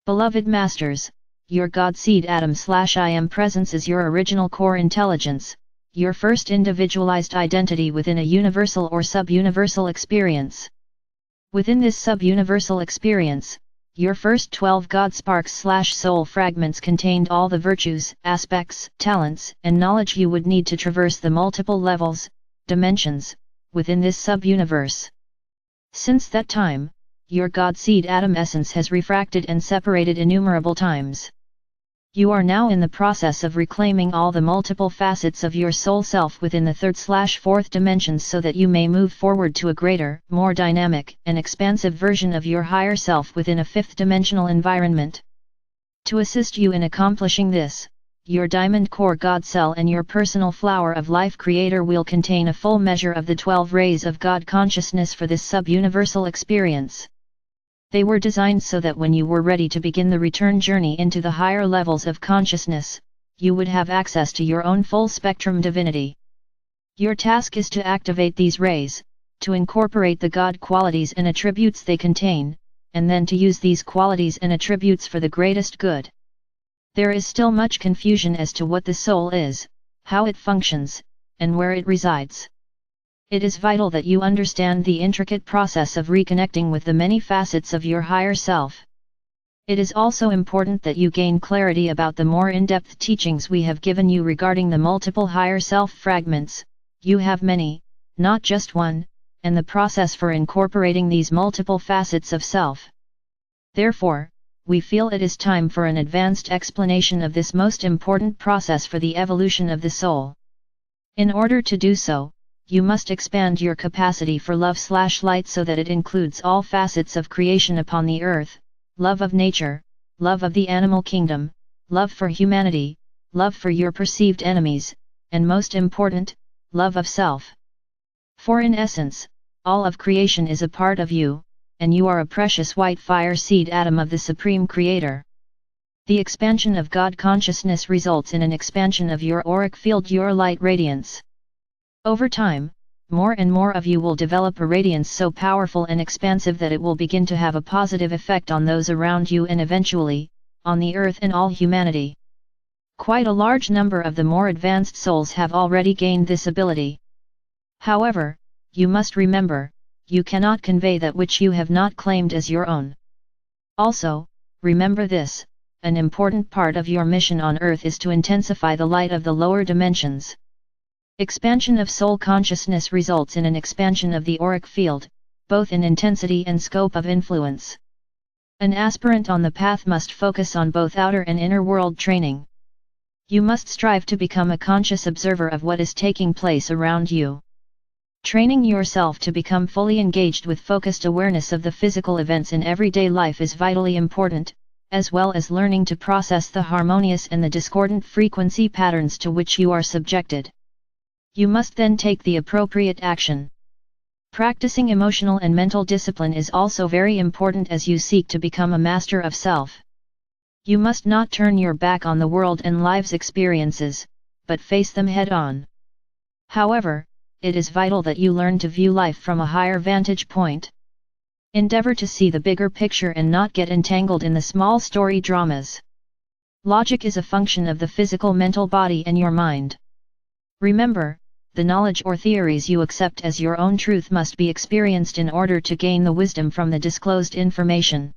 Beloved Masters, your God Seed Atom/I Am Presence is your original core intelligence, your first individualized identity within a universal or sub-universal experience. Within this sub-universal experience, your first 12 God Sparks/soul fragments contained all the virtues, aspects, talents, and knowledge you would need to traverse the multiple levels, dimensions, within this sub-universe. Since that time, your God Seed Atom essence has refracted and separated innumerable times. You are now in the process of reclaiming all the multiple facets of your soul self within the 3rd/4th dimensions so that you may move forward to a greater, more dynamic, and expansive version of your higher self within a 5th dimensional environment. To assist you in accomplishing this, your Diamond Core God Cell and your personal Flower of Life Creator will contain a full measure of the 12 rays of God consciousness for this sub-universal experience. They were designed so that when you were ready to begin the return journey into the higher levels of consciousness, you would have access to your own full-spectrum divinity. Your task is to activate these rays, to incorporate the God qualities and attributes they contain, and then to use these qualities and attributes for the greatest good. There is still much confusion as to what the soul is, how it functions, and where it resides. It is vital that you understand the intricate process of reconnecting with the many facets of your higher self. It is also important that you gain clarity about the more in-depth teachings we have given you regarding the multiple higher self fragments. You have many, not just one, and the process for incorporating these multiple facets of self. Therefore, we feel it is time for an advanced explanation of this most important process for the evolution of the soul. In order to do so, you must expand your capacity for love/light so that it includes all facets of creation upon the earth, love of nature, love of the animal kingdom, love for humanity, love for your perceived enemies, and most important, love of self. For in essence, all of creation is a part of you, and you are a precious white fire seed atom of the Supreme Creator. The expansion of God consciousness results in an expansion of your auric field, your light radiance. Over time, more and more of you will develop a radiance so powerful and expansive that it will begin to have a positive effect on those around you and eventually, on the earth and all humanity. Quite a large number of the more advanced souls have already gained this ability. However, you must remember, you cannot convey that which you have not claimed as your own. Also, remember this, an important part of your mission on earth is to intensify the light of the lower dimensions. Expansion of soul consciousness results in an expansion of the auric field, both in intensity and scope of influence. An aspirant on the path must focus on both outer and inner world training. You must strive to become a conscious observer of what is taking place around you. Training yourself to become fully engaged with focused awareness of the physical events in everyday life is vitally important, as well as learning to process the harmonious and the discordant frequency patterns to which you are subjected. You must then take the appropriate action. Practicing emotional and mental discipline is also very important as you seek to become a master of self. You must not turn your back on the world and life's experiences, but face them head-on. However, it is vital that you learn to view life from a higher vantage point. Endeavor to see the bigger picture and not get entangled in the small story dramas. Logic is a function of the physical mental body and your mind. Remember, the knowledge or theories you accept as your own truth must be experienced in order to gain the wisdom from the disclosed information.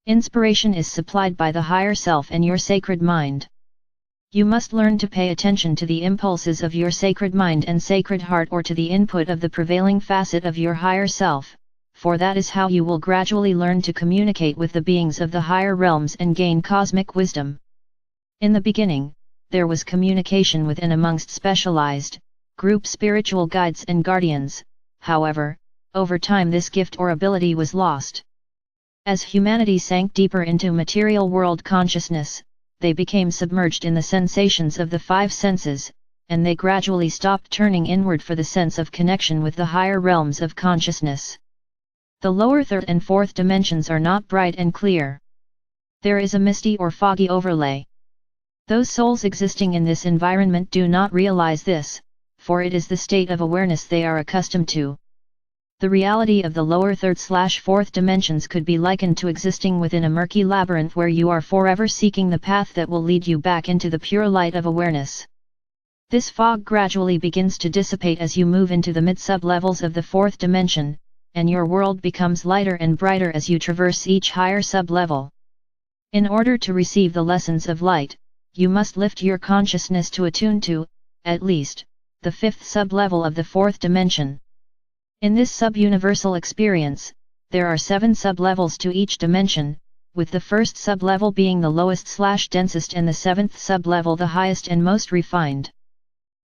Inspiration is supplied by the higher self and your sacred mind. You must learn to pay attention to the impulses of your sacred mind and sacred heart or to the input of the prevailing facet of your higher self, for that is how you will gradually learn to communicate with the beings of the higher realms and gain cosmic wisdom. In the beginning, there was communication with and amongst specialized, group spiritual guides and guardians. However, over time this gift or ability was lost. As humanity sank deeper into material world consciousness, they became submerged in the sensations of the 5 senses, and they gradually stopped turning inward for the sense of connection with the higher realms of consciousness. The lower 3rd and 4th dimensions are not bright and clear. There is a misty or foggy overlay. Those souls existing in this environment do not realize this, for it is the state of awareness they are accustomed to. The reality of the lower third/fourth dimensions could be likened to existing within a murky labyrinth where you are forever seeking the path that will lead you back into the pure light of awareness. This fog gradually begins to dissipate as you move into the mid-sub-levels of the fourth dimension, and your world becomes lighter and brighter as you traverse each higher sub-level. In order to receive the lessons of light, you must lift your consciousness to attune to, at least, the fifth sub-level of the fourth dimension. In this sub-universal experience, there are 7 sub-levels to each dimension, with the first sub-level being the lowest/densest and the 7th sub-level the highest and most refined.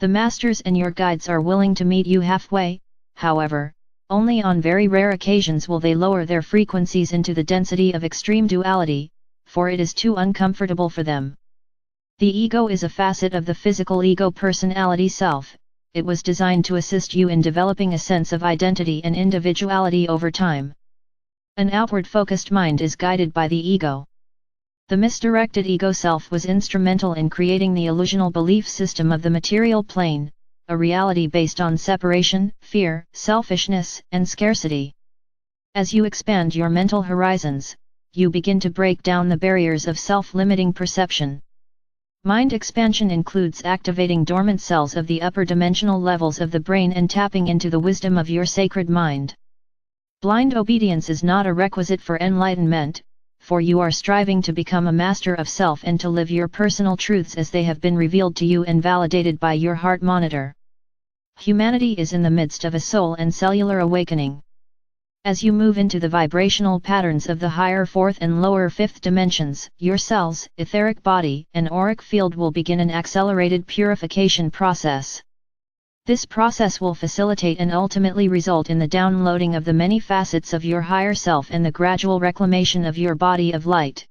The masters and your guides are willing to meet you halfway, however, only on very rare occasions will they lower their frequencies into the density of extreme duality, for it is too uncomfortable for them. The ego is a facet of the physical ego personality self. It was designed to assist you in developing a sense of identity and individuality over time. An outward-focused mind is guided by the ego. The misdirected ego self was instrumental in creating the illusional belief system of the material plane, a reality based on separation, fear, selfishness, and scarcity. As you expand your mental horizons, you begin to break down the barriers of self-limiting perception. Mind expansion includes activating dormant cells of the upper dimensional levels of the brain and tapping into the wisdom of your sacred mind. Blind obedience is not a requisite for enlightenment, for you are striving to become a master of self and to live your personal truths as they have been revealed to you and validated by your heart monitor. Humanity is in the midst of a soul and cellular awakening. As you move into the vibrational patterns of the higher fourth and lower fifth dimensions, your cells, etheric body, and auric field will begin an accelerated purification process. This process will facilitate and ultimately result in the downloading of the many facets of your higher self and the gradual reclamation of your body of light.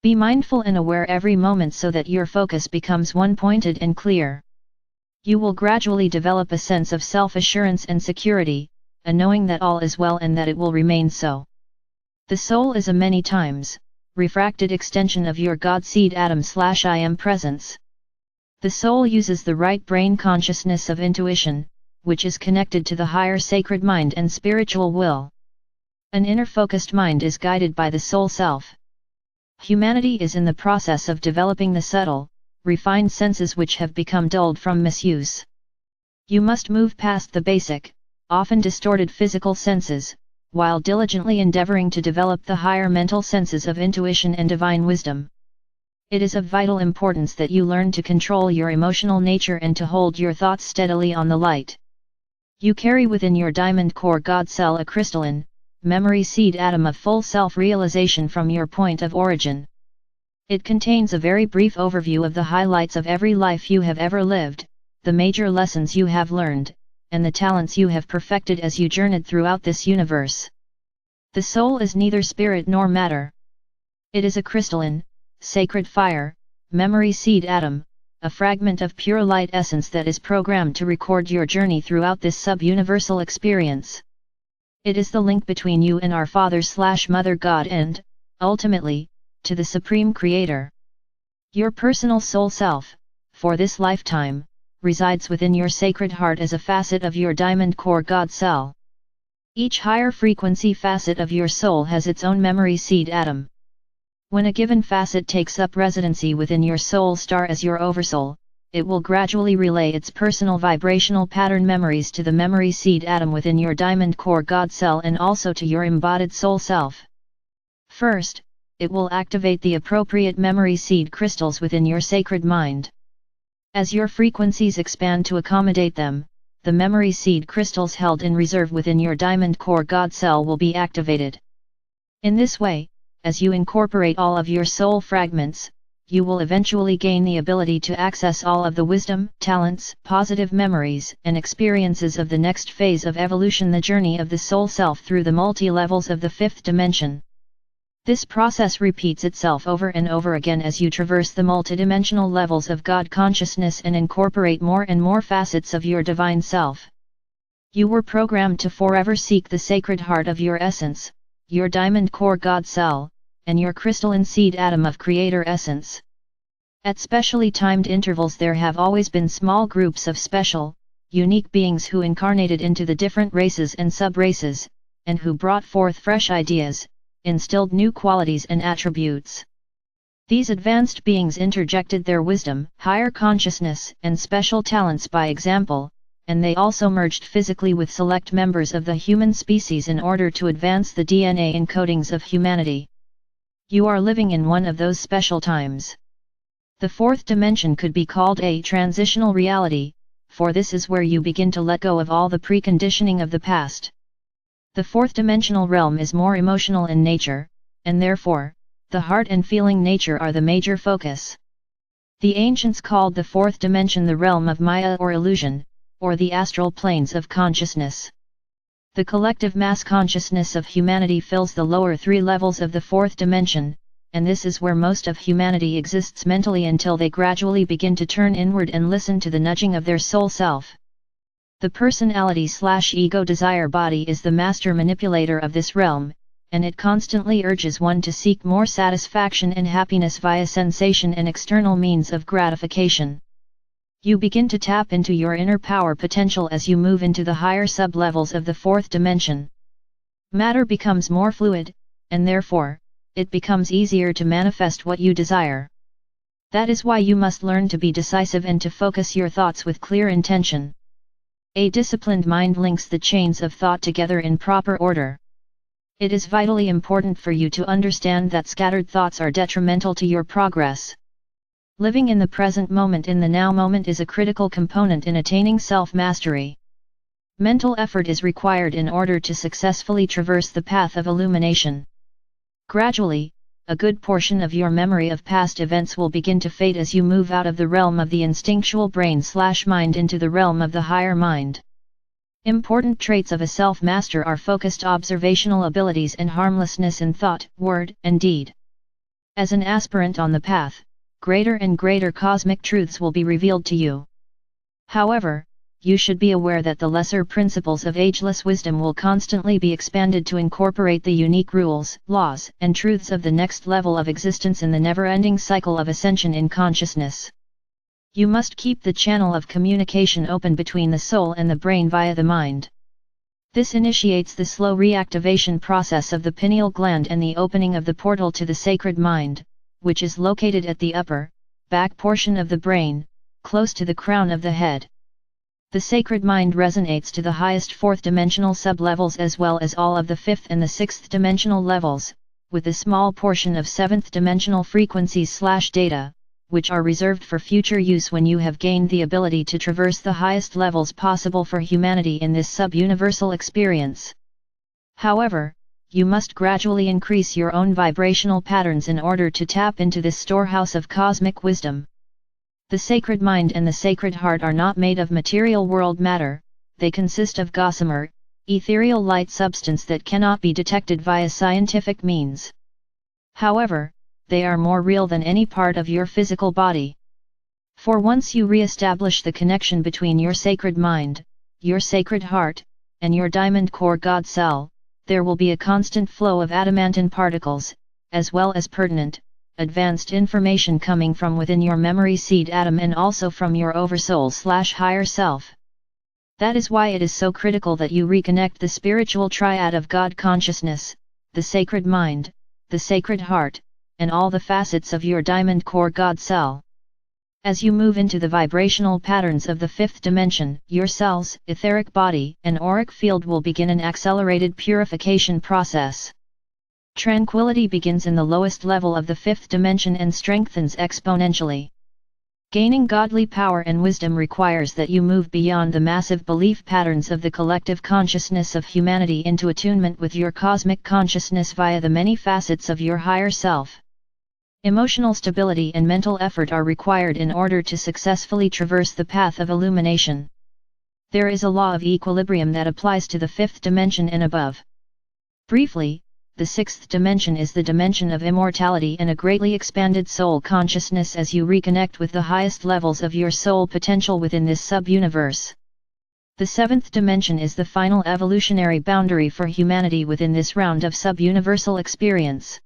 Be mindful and aware every moment so that your focus becomes one-pointed and clear. You will gradually develop a sense of self-assurance and security, a knowing that all is well and that it will remain so. The soul is a many times refracted extension of your God seed atom/I am presence. The soul uses the right brain consciousness of intuition, which is connected to the higher sacred mind and spiritual will. An inner focused mind is guided by the soul self. Humanity is in the process of developing the subtle, refined senses which have become dulled from misuse. You must move past the basic, often distorted physical senses, while diligently endeavoring to develop the higher mental senses of intuition and divine wisdom. It is of vital importance that you learn to control your emotional nature and to hold your thoughts steadily on the light. You carry within your diamond core God cell a crystalline, memory seed atom of full self-realization from your point of origin. It contains a very brief overview of the highlights of every life you have ever lived, the major lessons you have learned, and the talents you have perfected as you journeyed throughout this universe. The soul is neither spirit nor matter. It is a crystalline, sacred fire, memory seed atom, a fragment of pure light essence that is programmed to record your journey throughout this sub-universal experience. It is the link between you and our Father/Mother God and, ultimately, to the Supreme Creator. Your personal soul self, for this lifetime, resides within your sacred heart as a facet of your diamond core God cell. Each higher frequency facet of your soul has its own memory seed atom. When a given facet takes up residency within your soul star as your oversoul, it will gradually relay its personal vibrational pattern memories to the memory seed atom within your diamond core God cell and also to your embodied soul self. First, it will activate the appropriate memory seed crystals within your sacred mind. As your frequencies expand to accommodate them, the memory seed crystals held in reserve within your diamond core God cell will be activated. In this way, as you incorporate all of your soul fragments, you will eventually gain the ability to access all of the wisdom, talents, positive memories, and experiences of the next phase of evolution, the journey of the soul self through the multi-levels of the fifth dimension. This process repeats itself over and over again as you traverse the multidimensional levels of God consciousness and incorporate more and more facets of your divine self. You were programmed to forever seek the sacred heart of your essence, your diamond core God cell, and your crystalline seed atom of Creator essence. At specially timed intervals there have always been small groups of special, unique beings who incarnated into the different races and sub-races, and who brought forth fresh ideas, instilled new qualities and attributes. These advanced beings interjected their wisdom, higher consciousness, and special talents by example, and they also merged physically with select members of the human species in order to advance the DNA encodings of humanity. You are living in one of those special times. The fourth dimension could be called a transitional reality, for this is where you begin to let go of all the preconditioning of the past. The fourth dimensional realm is more emotional in nature, and therefore, the heart and feeling nature are the major focus. The ancients called the fourth dimension the realm of Maya or illusion, or the astral planes of consciousness. The collective mass consciousness of humanity fills the lower three levels of the fourth dimension, and this is where most of humanity exists mentally until they gradually begin to turn inward and listen to the nudging of their soul self. The personality/ego desire body is the master manipulator of this realm, and it constantly urges one to seek more satisfaction and happiness via sensation and external means of gratification. You begin to tap into your inner power potential as you move into the higher sub-levels of the fourth dimension. Matter becomes more fluid, and therefore, it becomes easier to manifest what you desire. That is why you must learn to be decisive and to focus your thoughts with clear intention. A disciplined mind links the chains of thought together in proper order. It is vitally important for you to understand that scattered thoughts are detrimental to your progress. Living in the present moment in the now moment is a critical component in attaining self-mastery. Mental effort is required in order to successfully traverse the path of illumination. Gradually, a good portion of your memory of past events will begin to fade as you move out of the realm of the instinctual brain/mind into the realm of the higher mind. Important traits of a self-master are focused observational abilities and harmlessness in thought, word, and deed. As an aspirant on the path, greater and greater cosmic truths will be revealed to you. However, you should be aware that the lesser principles of ageless wisdom will constantly be expanded to incorporate the unique rules, laws, and truths of the next level of existence in the never-ending cycle of ascension in consciousness. You must keep the channel of communication open between the soul and the brain via the mind. This initiates the slow reactivation process of the pineal gland and the opening of the portal to the sacred mind, which is located at the upper, back portion of the brain, close to the crown of the head. The sacred mind resonates to the highest fourth-dimensional sub-levels as well as all of the fifth and the sixth-dimensional levels, with a small portion of seventh-dimensional frequencies/data, which are reserved for future use when you have gained the ability to traverse the highest levels possible for humanity in this sub-universal experience. However, you must gradually increase your own vibrational patterns in order to tap into this storehouse of cosmic wisdom. The sacred mind and the sacred heart are not made of material world matter, they consist of gossamer, ethereal light substance that cannot be detected via scientific means. However, they are more real than any part of your physical body. For once you re-establish the connection between your sacred mind, your sacred heart, and your diamond core God cell, there will be a constant flow of adamantine particles, as well as pertinent, advanced information coming from within your memory seed atom and also from your oversoul/higher self. That is why it is so critical that you reconnect the spiritual triad of God consciousness, the sacred mind, the sacred heart, and all the facets of your diamond core God cell. As you move into the vibrational patterns of the fifth dimension, your cells, etheric body, and auric field will begin an accelerated purification process. Tranquility begins in the lowest level of the fifth dimension and strengthens exponentially. Gaining godly power and wisdom requires that you move beyond the massive belief patterns of the collective consciousness of humanity into attunement with your cosmic consciousness via the many facets of your higher self. Emotional stability and mental effort are required in order to successfully traverse the path of illumination. There is a law of equilibrium that applies to the fifth dimension and above. Briefly, the sixth dimension is the dimension of immortality and a greatly expanded soul consciousness as you reconnect with the highest levels of your soul potential within this sub-universe. The seventh dimension is the final evolutionary boundary for humanity within this round of sub-universal experience.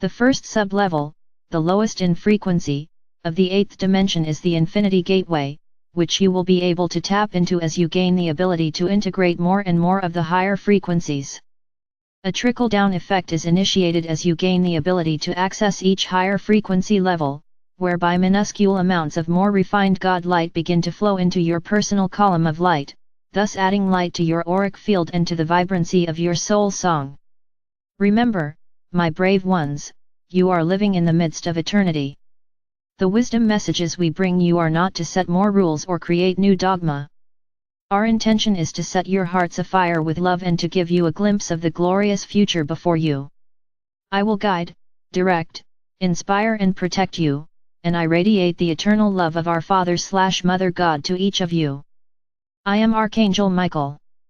The first sub-level, the lowest in frequency, of the eighth dimension is the infinity gateway, which you will be able to tap into as you gain the ability to integrate more and more of the higher frequencies. A trickle-down effect is initiated as you gain the ability to access each higher frequency level, whereby minuscule amounts of more refined God light begin to flow into your personal column of light, thus adding light to your auric field and to the vibrancy of your soul song. Remember, my brave ones, you are living in the midst of eternity. The wisdom messages we bring you are not to set more rules or create new dogma. Our intention is to set your hearts afire with love and to give you a glimpse of the glorious future before you. I will guide, direct, inspire and protect you, and I radiate the eternal love of our Father/Mother God to each of you. I am Archangel Michael.